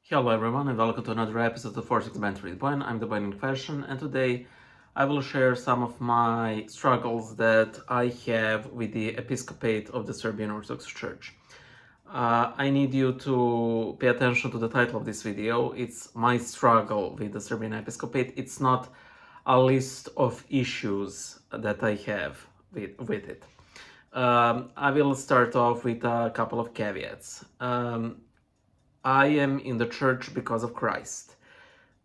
Hello everyone and welcome to another episode of Forces Mentoring the Point. I'm the Point in Question, and today I will share some of my struggles that I have with the Episcopate of the Serbian Orthodox Church. I need you to pay attention to the title of this video. It's my struggle with the Serbian Episcopate. It's not a list of issues that I have with it. I will start off with a couple of caveats. I am in the church because of Christ.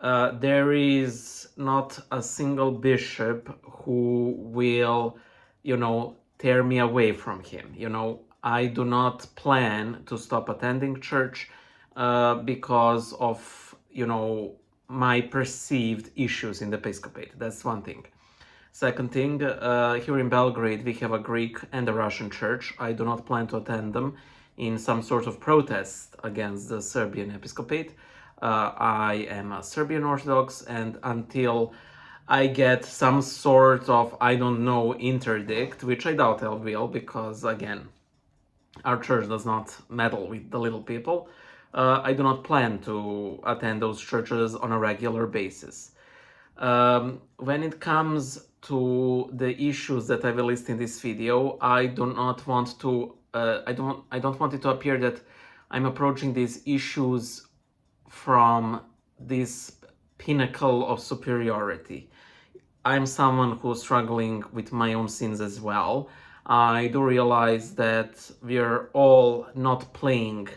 There is not a single bishop who will, tear me away from him. I do not plan to stop attending church because of, my perceived issues in the Episcopate. That's one thing. Second thing, here in Belgrade, we have a Greek and a Russian church. I do not plan to attend them in some sort of protest against the Serbian Episcopate. I am a Serbian Orthodox, and until I get some sort of, interdict, which I doubt I will, because again, our church does not meddle with the little people, I do not plan to attend those churches on a regular basis. When it comes to the issues that I will list in this video, I don't want it to appear that I'm approaching these issues from this pinnacle of superiority. I'm someone who's struggling with my own sins as well. I do realize that we're all not playing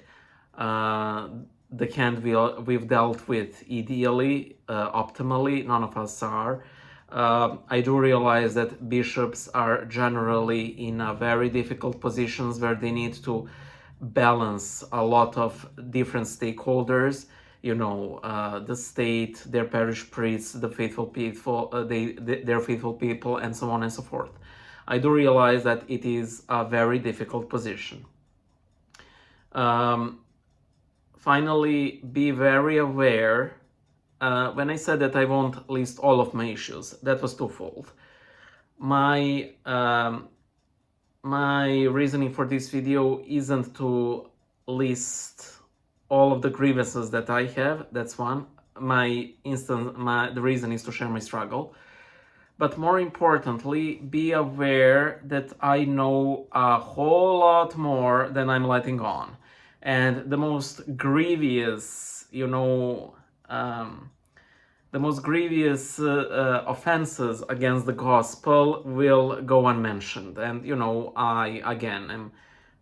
the hand we've dealt with ideally, optimally. None of us are. I do realize that bishops are generally in a very difficult positions where they need to balance a lot of different stakeholders, the state, their parish priests, the faithful people, their faithful people, and so on and so forth. I do realize that it is a very difficult position. Finally, be very aware. When I said that I won't list all of my issues, that was twofold. My reasoning for this video isn't to list all of the grievances that I have. That's one. The reason is to share my struggle. But more importantly, be aware that I know a whole lot more than I'm letting on. And the most grievous, offenses against the gospel will go unmentioned. And, I, again, am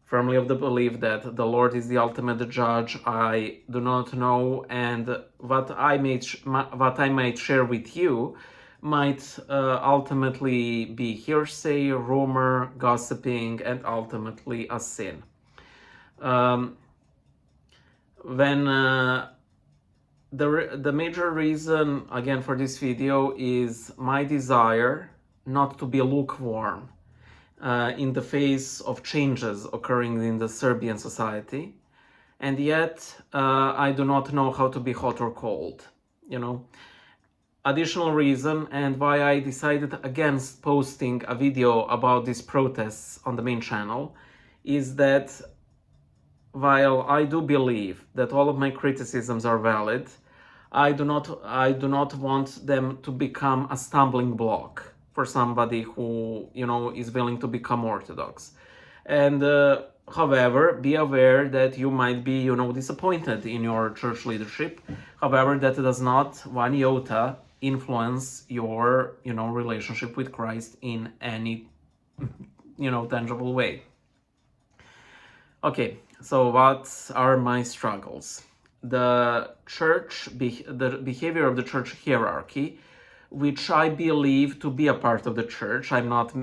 firmly of the belief that the Lord is the ultimate judge. I do not know, and what I might share with you might ultimately be hearsay, rumor, gossiping, and ultimately a sin. The major reason, again, for this video is my desire not to be lukewarm in the face of changes occurring in the Serbian society, and yet I do not know how to be hot or cold, Additional reason, and why I decided against posting a video about these protests on the main channel, is that while I do believe that all of my criticisms are valid, I do not want them to become a stumbling block for somebody who, is willing to become Orthodox. And however, be aware that you might be, disappointed in your church leadership. However, that does not one iota influence your, relationship with Christ in any, tangible way. Okay, so what are my struggles? The behavior of the church hierarchy, which I believe to be a part of the church. I'm not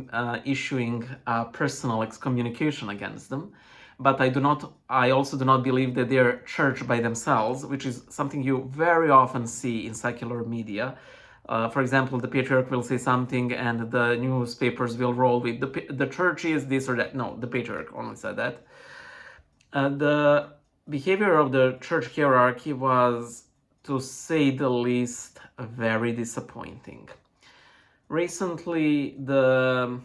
issuing a personal excommunication against them, but I also do not believe that they're church by themselves, which is something you very often see in secular media. For example, the patriarch will say something and the newspapers will roll with the church is this or that. No, the patriarch only said that. The behavior of the church hierarchy was, to say the least, very disappointing. Recently, the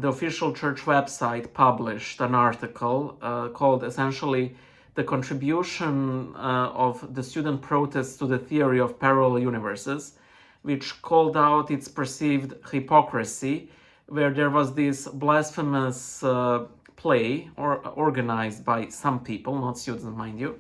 official church website published an article called essentially the contribution of the student protests to the theory of parallel universes, which called out its perceived hypocrisy, where there was this blasphemous play organized by some people, not students, mind you,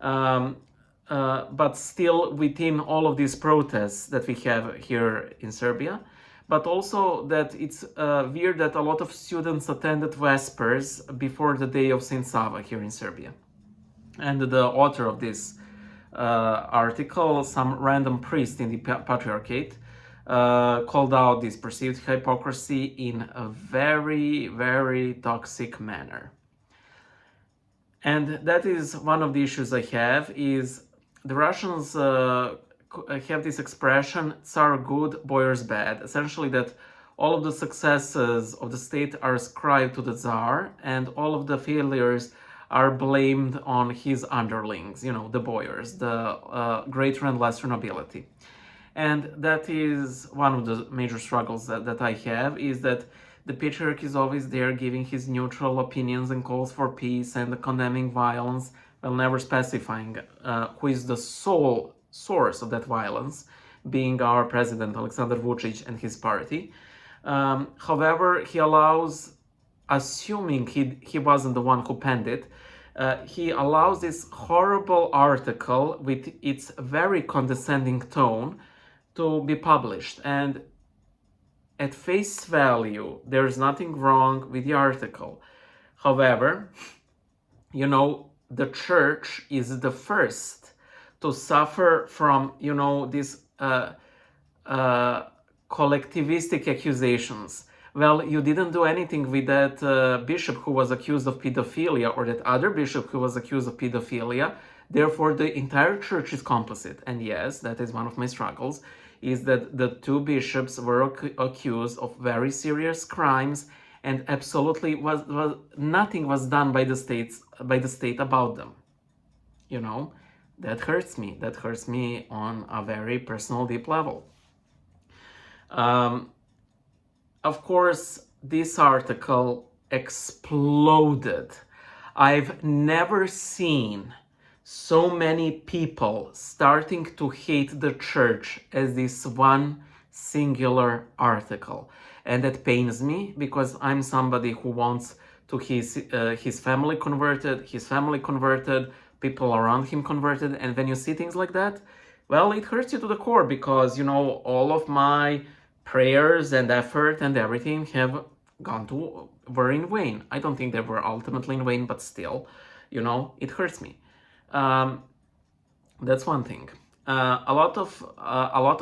but still within all of these protests that we have here in Serbia. But also that it's weird that a lot of students attended Vespers before the day of Saint Sava here in Serbia. And the author of this article, some random priest in the Patriarchate, called out this perceived hypocrisy in a very, very toxic manner. And that is one of the issues I have, is the Russians have this expression, Tsar good, boyars bad. Essentially that all of the successes of the state are ascribed to the Tsar, and all of the failures are blamed on his underlings, the boyars, the greater and lesser nobility. And that is one of the major struggles that I have, is that the patriarch is always there giving his neutral opinions and calls for peace and condemning violence, while never specifying who is the sole source of that violence, being our president Alexander Vučić and his party. However, he allows, assuming he wasn't the one who penned it, he allows this horrible article with its very condescending tone to be published. And at face value, there's nothing wrong with the article. However, the church is the first to suffer from, these collectivistic accusations. Well, you didn't do anything with that bishop who was accused of pedophilia, or that other bishop who was accused of pedophilia, therefore the entire church is complicit. And yes, that is one of my struggles, is that the two bishops were accused of very serious crimes, and absolutely nothing was done by the state about them. That hurts me. That hurts me on a very personal, deep level. Of course, this article exploded. I've never seen so many people starting to hate the church as this one singular article. And that pains me, because I'm somebody who wants to his family converted, people around him converted. And when you see things like that, well, it hurts you to the core, because, all of my prayers and effort and everything were in vain. I don't think they were ultimately in vain, but still, it hurts me. That's one thing. A lot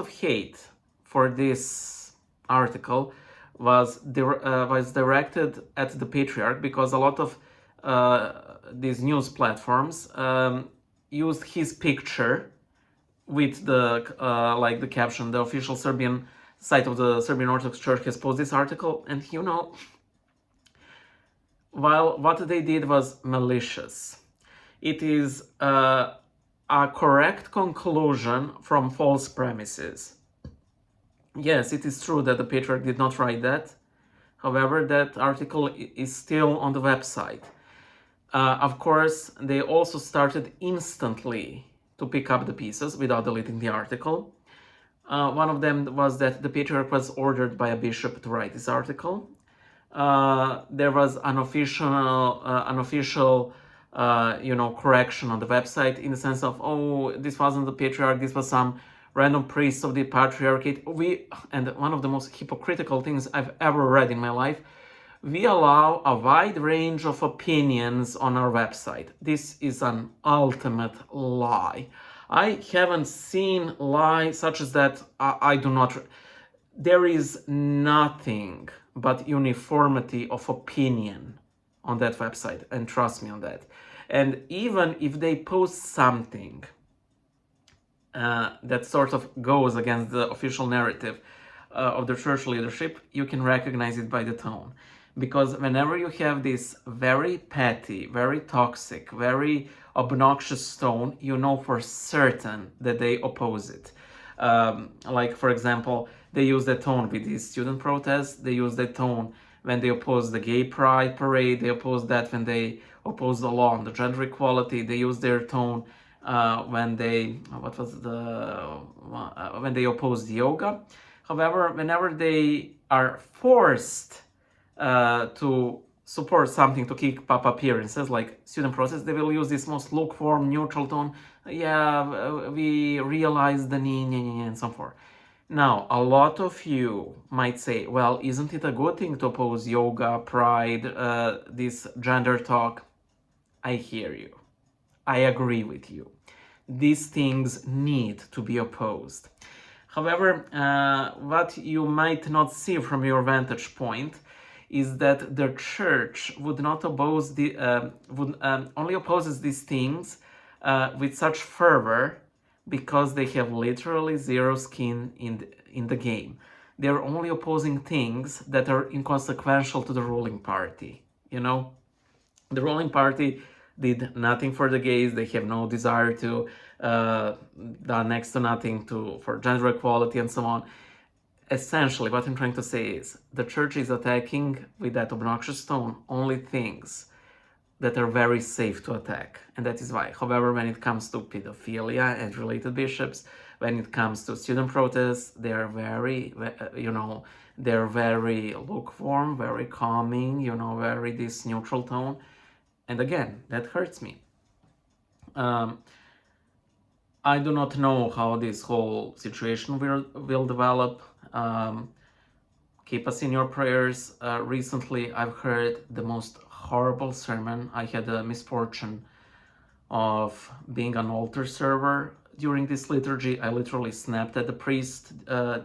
of hate for this article was directed at the patriarch, because a lot of these news platforms used his picture with the caption, "The official Serbian site of the Serbian Orthodox Church has posted this article." And while what they did was malicious, it is a correct conclusion from false premises. Yes, it is true that the patriarch did not write that. However, that article is still on the website. Of course, they also started instantly to pick up the pieces without deleting the article. One of them was that the patriarch was ordered by a bishop to write this article. There was an official correction on the website, in the sense of, oh, this wasn't the patriarch, this was some random priest of the Patriarchate. And one of the most hypocritical things I've ever read in my life, we allow a wide range of opinions on our website. This is an ultimate lie. I haven't seen lie such as that. I do not. There is nothing but uniformity of opinion on that website, and trust me on that. And even if they post something that sort of goes against the official narrative of the church leadership, you can recognize it by the tone. Because whenever you have this very petty, very toxic, very obnoxious tone, you know for certain that they oppose it. For example, they use that tone with these student protests, they use that tone when they oppose the gay pride parade, they oppose that when they oppose the law on the gender equality. They use their tone when they when they opposed yoga. However, whenever they are forced to support something to keep up appearances like student protests, they will use this most lukewarm, neutral tone. Yeah, we realize the need, and so forth. Now, a lot of you might say, well, isn't it a good thing to oppose yoga, pride, this gender talk? I hear you. I agree with you. These things need to be opposed. However, what you might not see from your vantage point is that the church would not oppose only opposes these things with such fervor because they have literally zero skin in the game. They're only opposing things that are inconsequential to the ruling party. You know, the ruling party did nothing for the gays. They have no desire to done next to nothing for gender equality and so on. Essentially, what I'm trying to say is the church is attacking with that obnoxious tone only things that are very safe to attack, and that is why. However, when it comes to pedophilia and related bishops, when it comes to student protests, they are very, they're very lukewarm, very calming, very this neutral tone, and again, that hurts me. I do not know how this whole situation will develop. Keep us in your prayers. Recently, I've heard the most horrible sermon. I had the misfortune of being an altar server during this liturgy. I literally snapped at the priest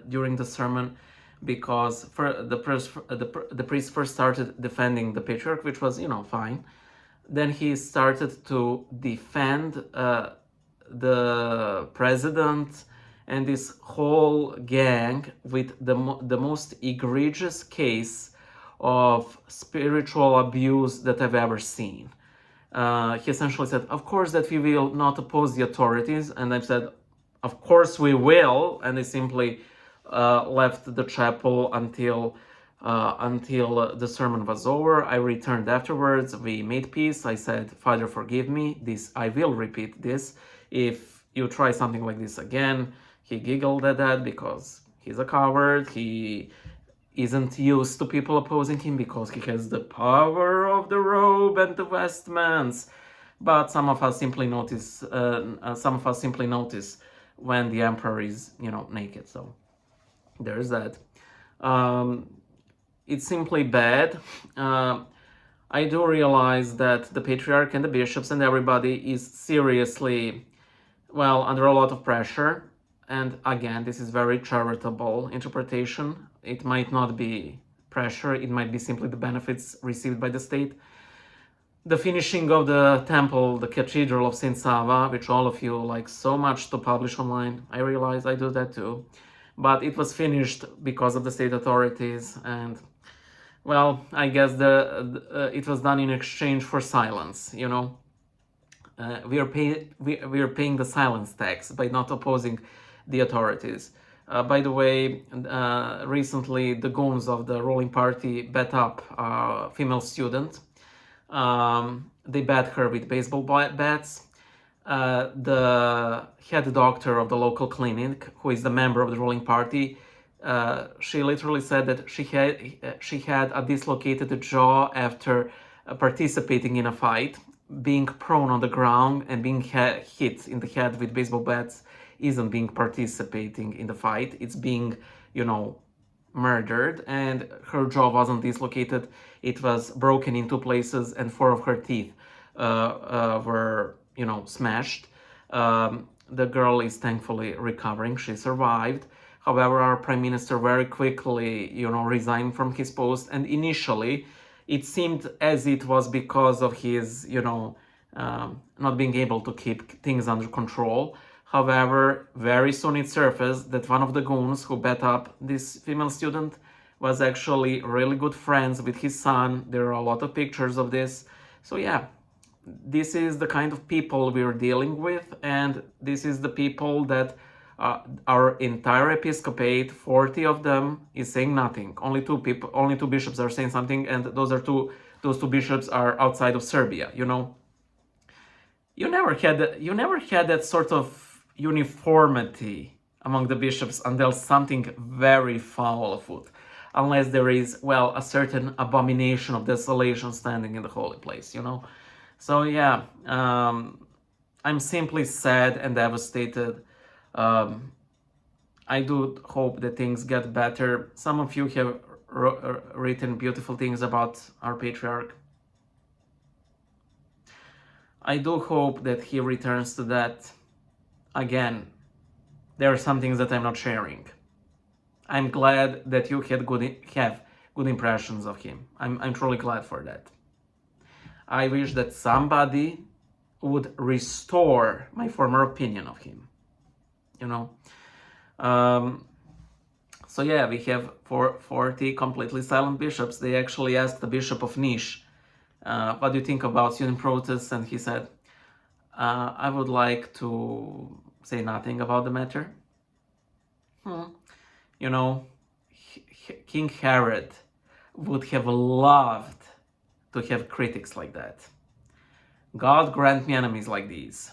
during the sermon because the priest first started defending the patriarch, which was, fine. Then he started to defend the president and this whole gang with the most egregious case of spiritual abuse that I've ever seen. He essentially said, of course that we will not oppose the authorities, and I said, of course we will, and they simply left the chapel until the sermon was over. I returned afterwards, we made peace. I said, Father, forgive me, I will repeat this. If you try something like this again. He giggled at that because he's a coward. He isn't used to people opposing him because he has the power of the robe and the vestments. But some of us simply notice. When the emperor is, naked. So there's that. It's simply bad. I do realize that the patriarch and the bishops and everybody is seriously, under a lot of pressure. And again, this is very charitable interpretation. It might not be pressure, it might be simply the benefits received by the state. The finishing of the temple, the cathedral of St. Sava, which all of you like so much to publish online, I realize I do that too. But it was finished because of the state authorities, and I guess it was done in exchange for silence, we are paying the silence tax by not opposing the authorities. By the way, recently the goons of the ruling party bet up a female student. They bat her with baseball bats. The head doctor of the local clinic, who is the member of the ruling party, she literally said that she had a dislocated jaw after participating in a fight. Being prone on the ground and being hit in the head with baseball bats isn't being participating in the fight. It's being, murdered, and her jaw wasn't dislocated. It was broken in 2 places, and 4 of her teeth were, smashed. The girl is thankfully recovering. She survived. However, our prime minister very quickly, resigned from his post, and initially it seemed as it was because of his, not being able to keep things under control. However, very soon it surfaced that one of the goons who bet up this female student was actually really good friends with his son. There are a lot of pictures of this. So yeah, this is the kind of people we're dealing with, and this is the people that our entire episcopate, 40 of them, is saying nothing. Only 2 bishops are saying something, and those are 2 those two bishops are outside of Serbia. You know, you never had that sort of uniformity among the bishops until something very foul afoot, unless there is, well, a certain abomination of desolation standing in the holy place, you know. So yeah, I'm simply sad and devastated. I do hope that things get better. Some of you have written beautiful things about our patriarch. I do hope that he returns to that. Again, there are some things that I'm not sharing. I'm glad that you have good impressions of him. I'm truly glad for that. I wish that somebody would restore my former opinion of him. You know. So yeah, we have 40 completely silent bishops. They actually asked the Bishop of Niš, what do you think about student protests? And he said, I would like to say nothing about the matter. You know, King Herod would have loved to have critics like that. God grant me enemies like these.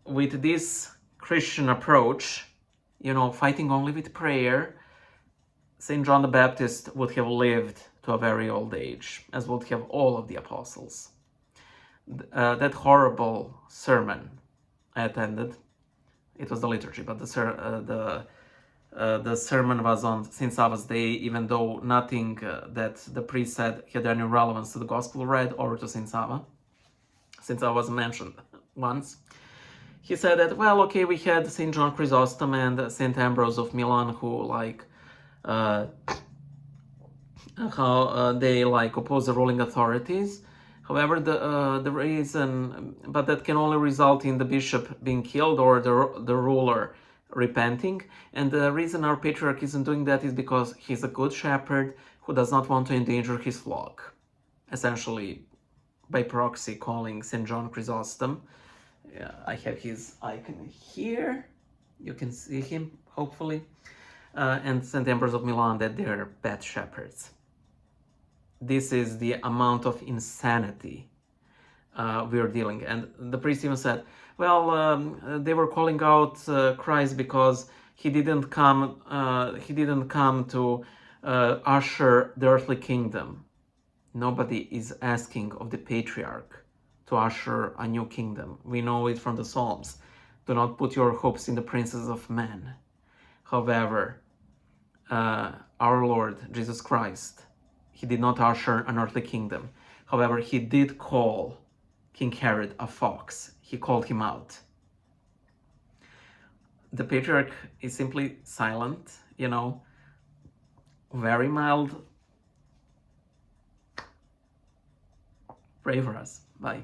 With this Christian approach, you know, fighting only with prayer, St. John the Baptist would have lived to a very old age, as would have all of the apostles. That horrible sermon I attended, it was the liturgy, but the sermon was on St. Sava's Day, even though nothing that the priest said had any relevance to the gospel read or to St. Sava. St. Sava was mentioned once. He said that, well, okay, we had St. John Chrysostom and St. Ambrose of Milan who they oppose the ruling authorities. However, the reason, but that can only result in the bishop being killed or the ruler repenting. And the reason our patriarch isn't doing that is because he's a good shepherd who does not want to endanger his flock. Essentially, by proxy, calling St. John Chrysostom. I have his icon here. You can see him, hopefully. And St. Ambrose of Milan, that they're bad shepherds. This is the amount of insanity we're dealing. And the priest even said, well, they were calling out Christ because he didn't come to usher the earthly kingdom. Nobody is asking of the patriarch to usher a new kingdom. We know it from the Psalms. Do not put your hopes in the princes of men. However, our Lord Jesus Christ, he did not usher an earthly kingdom. However, he did call King Herod a fox. He called him out. The patriarch is simply silent, you know, very mild. Pray for us. Bye.